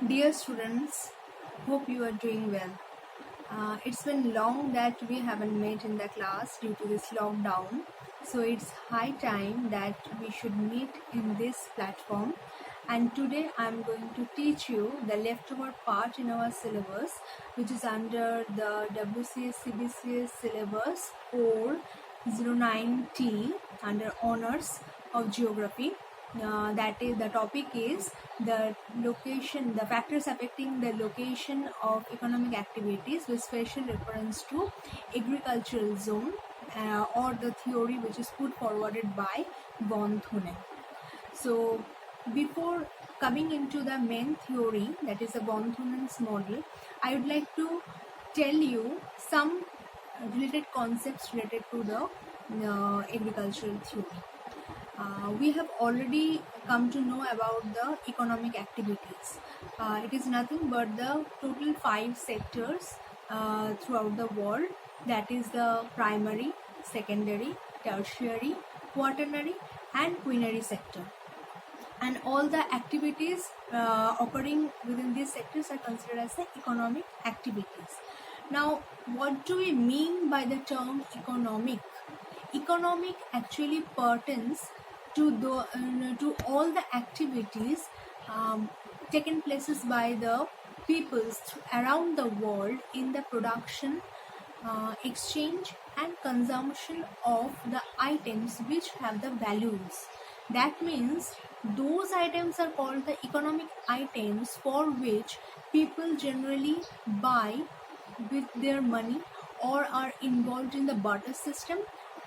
Dear students, hope you are doing well. It's been long that we haven't met in the class due to this lockdown. So it's high time that we should meet in this platform. And today I'm going to teach you the leftover part in our syllabus, which is under the WCS CBCS syllabus or 09T under honors of geography. That is, the topic is the location, the factors affecting the location of economic activities with special reference to agricultural zone, or the theory which is put forwarded by von Thunen. So before coming into the main theory, that is a von Thunen's model, I would like to tell you some related concepts related to the agricultural theory. We have already come to know about the economic activities. It is nothing but the total 5 sectors throughout the world, that is the primary, secondary, tertiary, quaternary and quinary sector. And all the activities occurring within these sectors are considered as the economic activities. Now, what do we mean by the term economic? Economic actually pertains to all the activities taken places by the peoples around the world in the production, exchange and consumption of the items which have the values. That means those items are called the economic items for which people generally buy with their money or are involved in the barter system,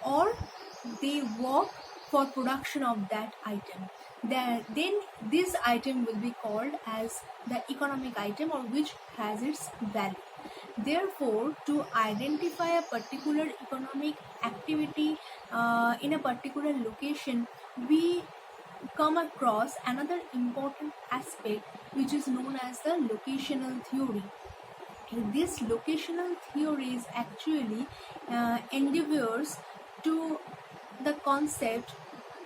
or they work for production of that item. Then this item will be called as the economic item, or which has its value. Therefore, to identify a particular economic activity in a particular location, we come across another important aspect which is known as the locational theory. This locational theory is actually endeavors to the concept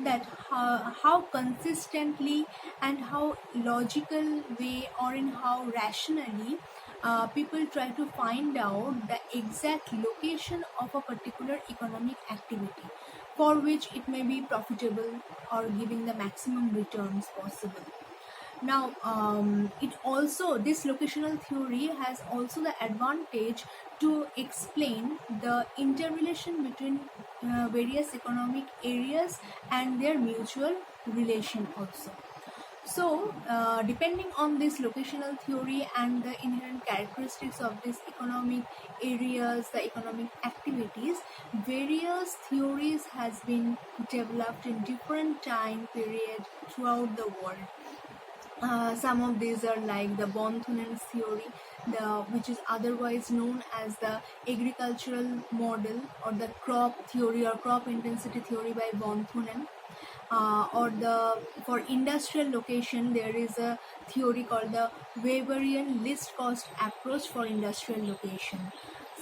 that how consistently and how logical way or in how rationally people try to find out the exact location of a particular economic activity for which it may be profitable or giving the maximum returns possible. Now, this locational theory has also the advantage to explain the interrelation between various economic areas and their mutual relation also. So, depending on this locational theory and the inherent characteristics of these economic areas, the economic activities, various theories has been developed in different time period throughout the world. Some of these are like the von Thunen's theory, which is otherwise known as the agricultural model, or the crop theory or crop intensity theory by von Thunen. For industrial location, there is a theory called the Weberian least cost approach for industrial location.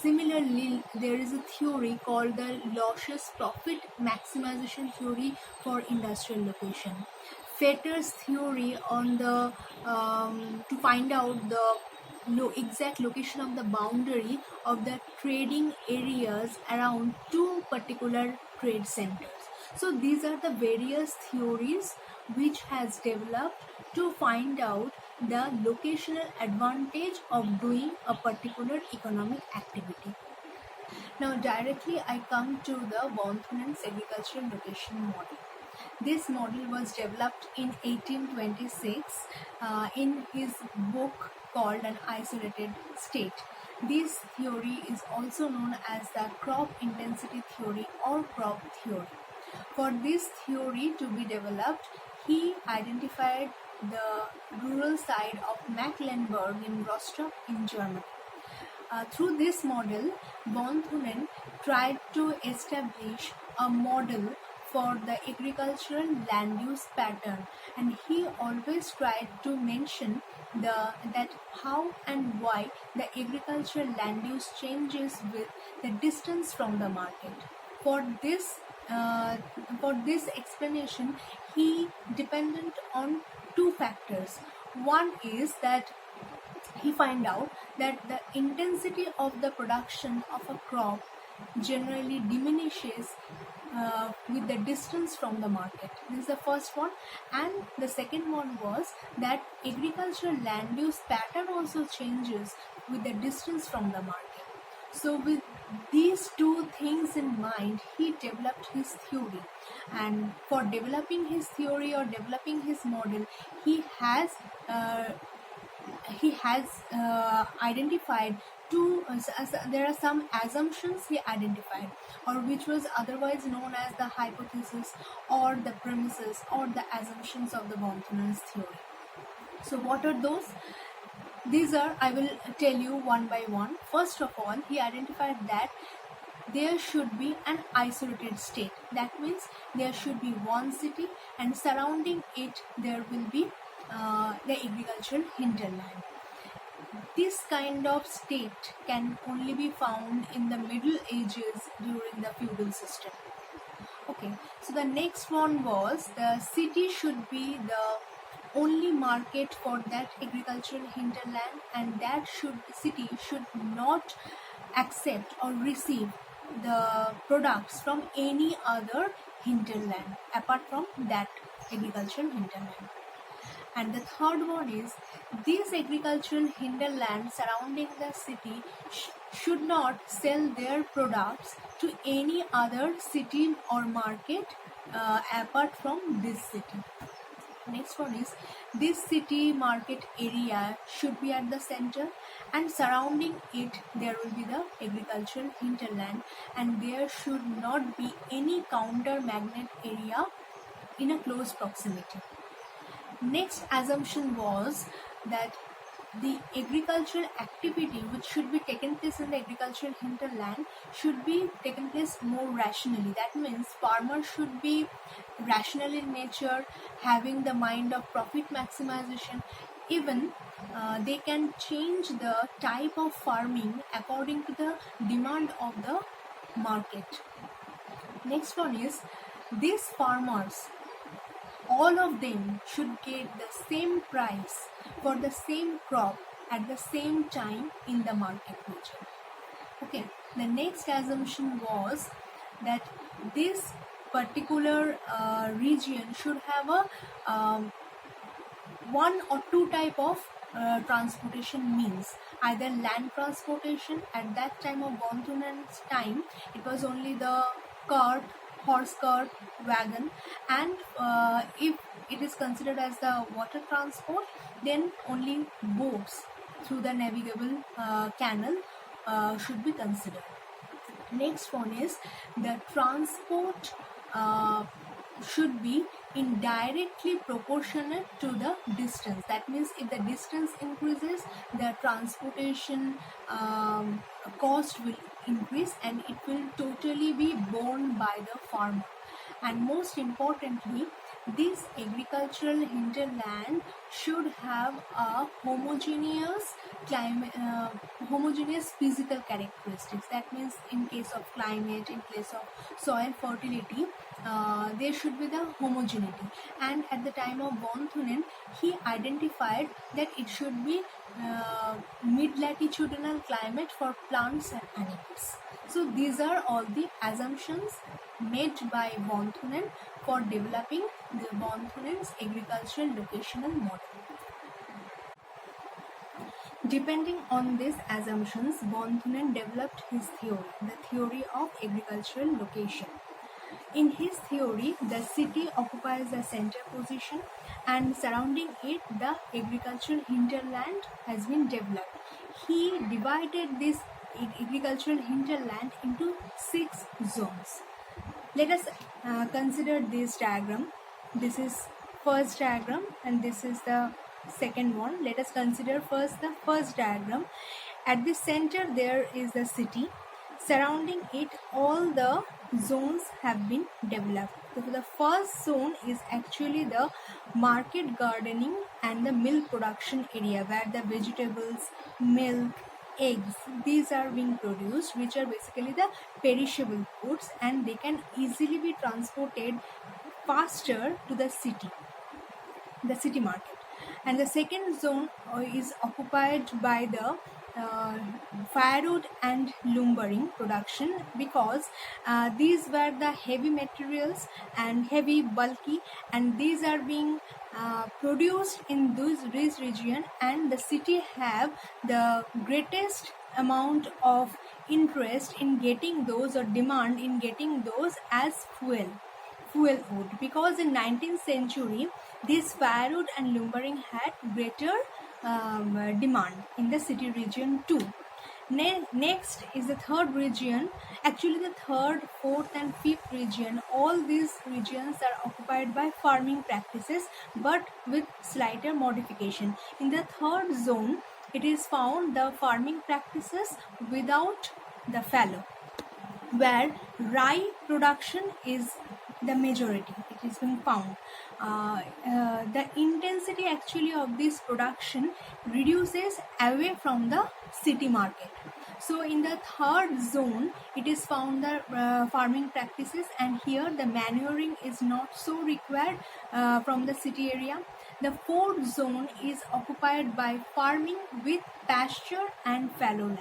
Similarly, there is a theory called the Losses profit maximization theory for industrial location. Fetter's theory on the to find out the exact location of the boundary of the trading areas around two particular trade centers. So these are the various theories which has developed to find out the locational advantage of doing a particular economic activity. Now directly I come to the von Thunen's agricultural location model. This model was developed in 1826 in his book called An Isolated State. This theory is also known as the crop intensity theory or crop theory. For this theory to be developed, he identified the rural side of Mecklenburg in Rostock in Germany. Through this model, von Thunen tried to establish a model for the agricultural land use pattern, and he always tried to mention that how and why the agricultural land use changes with the distance from the market. For this explanation, he depended on two factors. One is that he find out that the intensity of the production of a crop generally diminishes with the distance from the market. This is the first one. And the second one was that agricultural land use pattern also changes with the distance from the market. So with these two things in mind, he developed his theory. And for developing his theory or developing his model, he has identified there are some assumptions he identified, or which was otherwise known as the hypothesis or the premises or the assumptions of the von Thunen's theory. So what are those? These are, I will tell you one by one. First of all, he identified that there should be an isolated state. That means there should be one city, and surrounding it there will be the agricultural hinterland. This kind of state can only be found in the Middle Ages during the feudal system. Okay, so the next one was the city should be the only market for that agricultural hinterland, and that city should not accept or receive the products from any other hinterland apart from that agricultural hinterland. And the third one is these agricultural hinterland surrounding the city should not sell their products to any other city or market apart from this city. Next one is this city market area should be at the center, and surrounding it there will be the agricultural hinterland, and there should not be any counter magnet area in a close proximity. Next assumption was that the agricultural activity which should be taken place in the agricultural hinterland should be taken place more rationally. That means farmers should be rational in nature, having the mind of profit maximization. Even they can change the type of farming according to the demand of the market. Next one is these farmers, all of them should get the same price for the same crop at the same time in the market region. Okay, the next assumption was that this particular region should have a one or two type of transportation means, either land transportation. At that time of von Thunen's time, it was only the cart, horse cart, wagon, and if it is considered as the water transport, then only boats through the navigable canal should be considered. Next one is the transport should be indirectly proportionate to the distance. That means if the distance increases, the transportation cost will increase, and it will totally be borne by the farmer. And most importantly, this agricultural hinterland should have a homogeneous climate, homogeneous physical characteristics. That means in case of climate, in case of soil fertility, there should be the homogeneity. And at the time of von Thunen, he identified that it should be mid-latitudinal climate for plants and animals. So these are all the assumptions made by von Thunen for developing the von Thunen's agricultural locational model. Depending on these assumptions, von Thunen developed his theory, the theory of agricultural location. In his theory, the city occupies a center position, and surrounding it, the agricultural hinterland has been developed. He divided this agricultural hinterland into 6 zones. Let us consider this diagram. This is first diagram, and this is the second one. Let us consider first the first diagram. At the center there is the city. Surrounding it, all the zones have been developed. So the first zone is actually the market gardening and the milk production area, where the vegetables, milk, eggs, these are being produced, which are basically the perishable goods, and they can easily be transported faster to the city market. and the second zone is occupied by the uh, firewood and lumbering production, because these were the heavy materials and heavy bulky, and these are being produced in this region, and the city have the greatest amount of interest in getting those, or demand in getting those as fuel wood, because in 19th century this firewood and lumbering had greater demand in the city region too. Next is the third region. Actually, the third, fourth, and fifth region, all these regions are occupied by farming practices, but with slighter modification. In the third zone, it is found the farming practices without the fallow, where rye production is the majority. It is being found. The intensity actually of this production reduces away from the city market. So in the third zone, it is found the farming practices, and here the manuring is not so required from the city area. The fourth zone is occupied by farming with pasture and fallow land.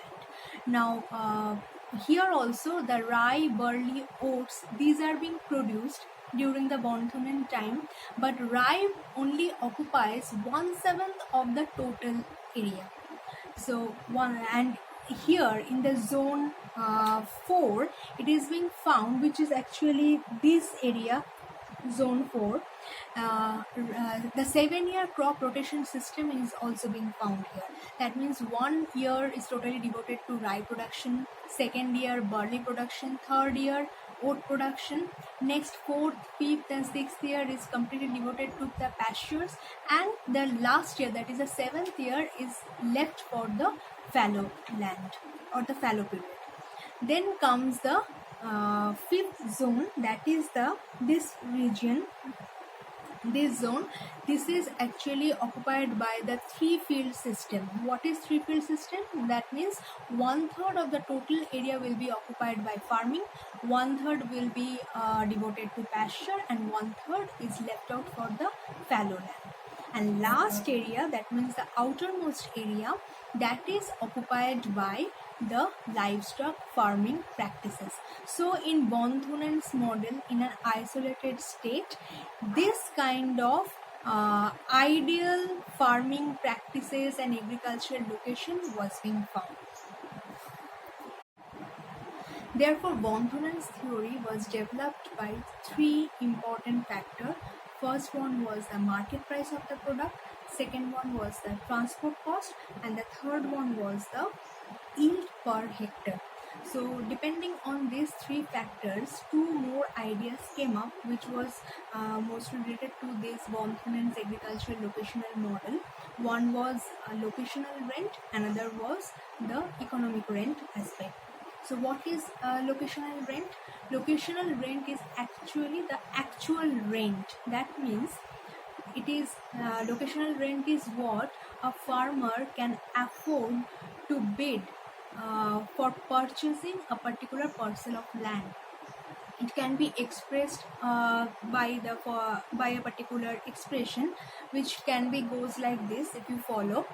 Now, here also the rye, barley, oats, these are being produced during the Bondhunen time, but rye only occupies 1/7 of the total area. So and here in the zone 4, it is being found, which is actually this area, zone 4. The 7-year crop rotation system is also being found here. That means 1 year is totally devoted to rye production, 2nd year barley production, 3rd year oat production, next 4th, 5th and 6th year is completely devoted to the pastures, and the last year, that is the 7th year, is left for the fallow land or the fallow period. Then comes the 5th zone, that is this region, this zone. This is actually occupied by the 3-field system. What is 3-field system? That means 1/3 of the total area will be occupied by farming, 1/3 will be devoted to pasture, and 1/3 is left out for the fallow land. And last area, that means the outermost area, that is occupied by the livestock farming practices. So in Bondhunen's model, in an isolated state, this kind of ideal farming practices and agricultural location was being found. Therefore, Bondhunen's theory was developed by 3 important factors. First one was the market price of the product, second one was the transport cost, and the third one was the yield per hectare. So depending on these 3 factors, 2 more ideas came up, which was most related to this Bondhunen's agricultural locational model. One was locational rent, another was the economic rent aspect. So what is locational rent? Locational rent is actually the actual rent. That means it is locational rent is what a farmer can afford to bid for purchasing a particular parcel of land. It can be expressed by a particular expression, which can be goes like this. If you follow,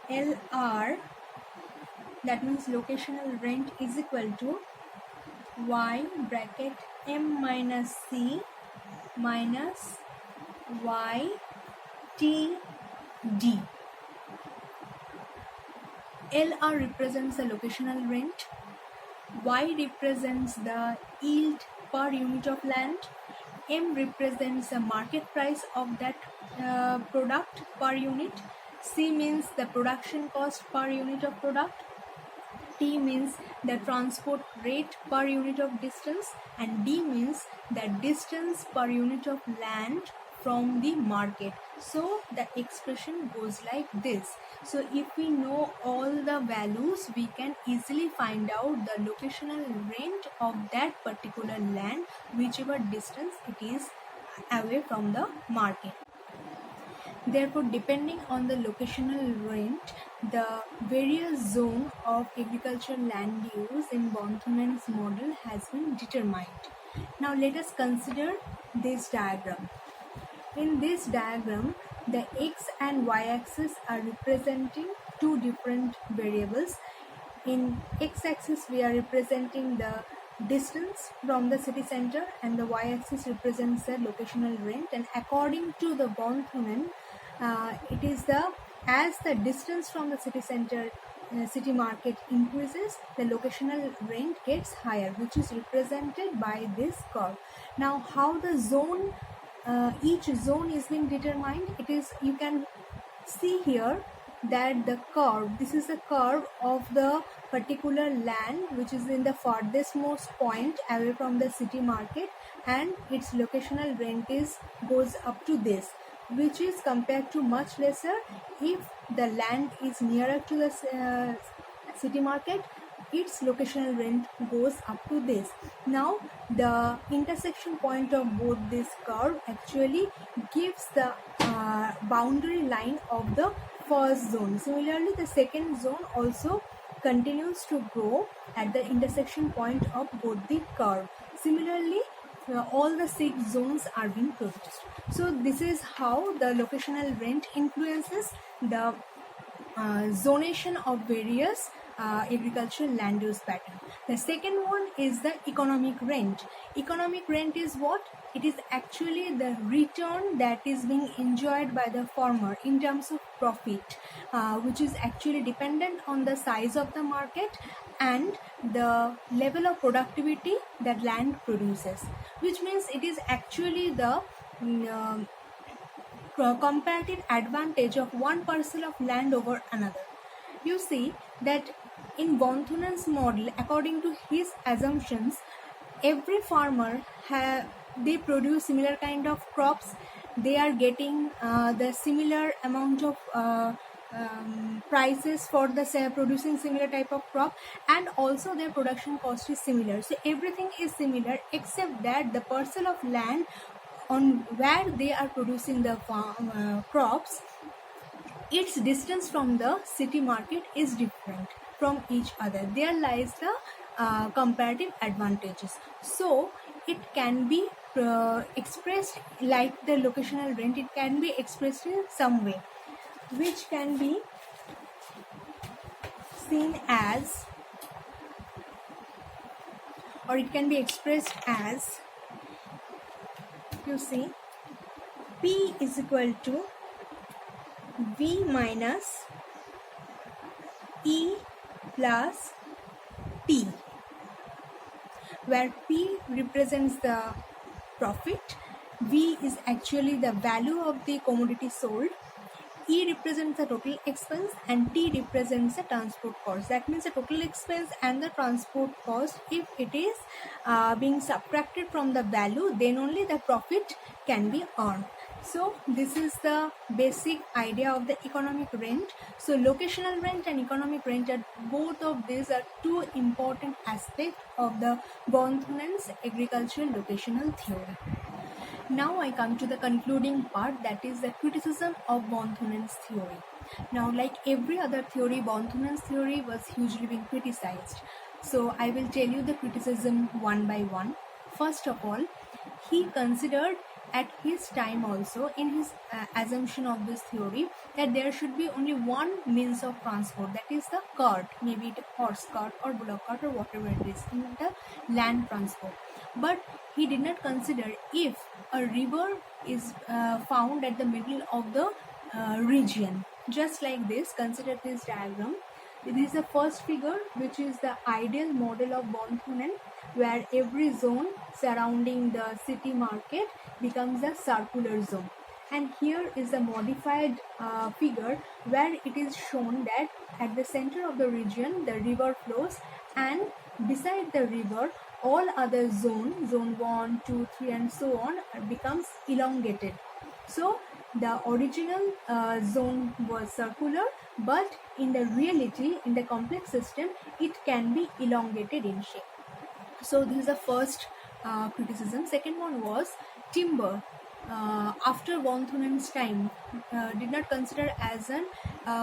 LR, that means locational rent, is equal to Y bracket M minus C minus Y T D. LR represents the locational rent, Y represents the yield per unit of land, M represents the market price of that product per unit, C means the production cost per unit of product, T means the transport rate per unit of distance, and D means the distance per unit of land from the market. So the expression goes like this. So if we know all the values, we can easily find out the locational rent of that particular land, whichever distance it is away from the market. Therefore, depending on the locational rent, the various zone of agricultural land use in Bondhunen's model has been determined. Now let us consider this diagram. In this diagram, the x and y axis are representing two different variables. In x-axis, we are representing the distance from the city center, and the y-axis represents the locational rent. And according to the Von Thunen, it is as the distance from the city center, city market increases, the locational rent gets higher, which is represented by this curve. Now, how the zone, each zone is being determined, it is, you can see here that the curve, this is the curve of the particular land which is in the farthest most point away from the city market, and its locational rent goes up to this, which is compared to much lesser if the land is nearer to the city market. Its locational rent goes up to this. Now the intersection point of both this curve actually gives the boundary line of the first zone. Similarly, the second zone also continues to grow at the intersection point of both the curve. Similarly, all the 6 zones are being produced. So this is how the locational rent influences the zonation of various agricultural land use pattern. The second one is the economic rent. Economic rent is what? It is actually the return that is being enjoyed by the farmer in terms of profit, which is actually dependent on the size of the market and the level of productivity that land produces, which means it is actually the comparative advantage of one parcel of land over another. You see that in Von Thunen's model, according to his assumptions, every farmer they produce similar kind of crops. They are getting the similar amount of prices for the producing similar type of crop, and also their production cost is similar. So everything is similar except that the parcel of land on where they are producing the crops, its distance from the city market is different from each other. There lies the comparative advantages. So it can be expressed like the locational rent. It can be expressed in some way, which can be seen as, or it can be expressed as, you see, P is equal to V minus E plus T, where P represents the profit, V is actually the value of the commodity sold, E represents the total expense, and T represents the transport cost. That means the total expense and the transport cost, if it is being subtracted from the value, then only the profit can be earned. So this is the basic idea of the economic rent. So locational rent and economic rent, both of these are two important aspects of the Von Thunen's agricultural locational theory. Now I come to the concluding part, that is the criticism of Von Thunen's theory. Now, like every other theory, Von Thunen's theory was hugely being criticized. So I will tell you the criticism one by one. First of all, he considered at his time also, in his assumption of this theory, that there should be only one means of transport, that is the cart, maybe it a horse cart or bullock cart or whatever it is, in the land transport. But he did not consider if a river is found at the middle of the region. Just like this, consider this diagram. This is the first figure, which is the ideal model of Von Thunen, where every zone surrounding the city market becomes a circular zone. And here is the modified figure, where it is shown that at the center of the region the river flows, and beside the river all other zones, zone 1, 2, 3 and so on, becomes elongated. So the original zone was circular, but in the reality, in the complex system, it can be elongated in shape. So this is the first criticism. Second one was timber. After Von Thunen's time, did not consider as an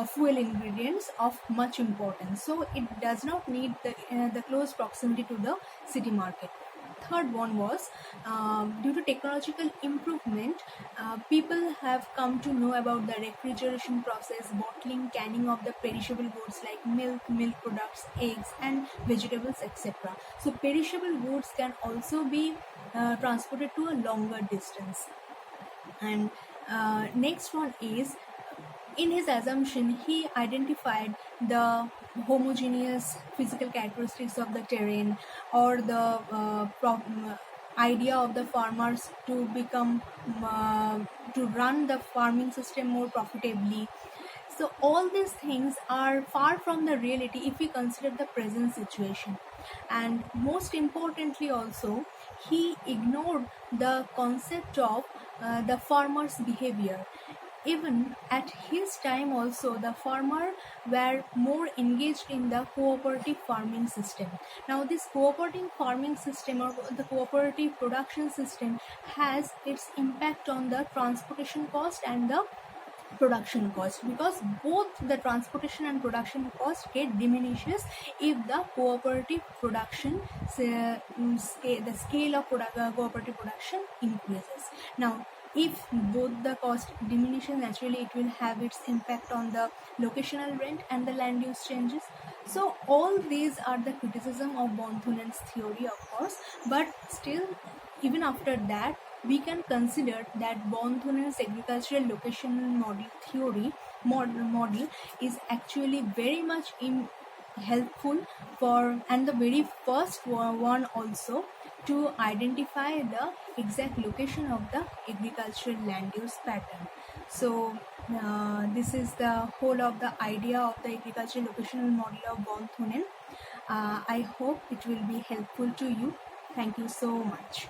fuel ingredients of much importance. So it does not need the close proximity to the city market. third one was due to technological improvement, people have come to know about the refrigeration process, bottling, canning of the perishable goods like milk, milk products, eggs, and vegetables, etc. So perishable goods can also be transported to a longer distance. And next one is, in his assumption, he identified the homogeneous physical characteristics of the terrain, or the idea of the farmers to become to run the farming system more profitably. So all these things are far from the reality if we consider the present situation. And most importantly also, he ignored the concept of the farmer's behavior. Even at his time also, the farmer were more engaged in the cooperative farming system. Now this cooperative farming system, or the cooperative production system, has its impact on the transportation cost and the production cost, because both the transportation and production cost get diminishes if the cooperative production the scale of cooperative production increases. Now if both the cost diminishes, naturally it will have its impact on the locational rent and the land use changes. So all these are the criticism of Bonthunen's theory, of course, but still, even after that, we can consider that Bonthunen's agricultural locational model theory model is actually very much helpful for, and the very first one also, to identify the exact location of the agricultural land use pattern. So this is the whole of the idea of the agricultural locational model of Bonthunen. I hope it will be helpful to you. Thank you so much.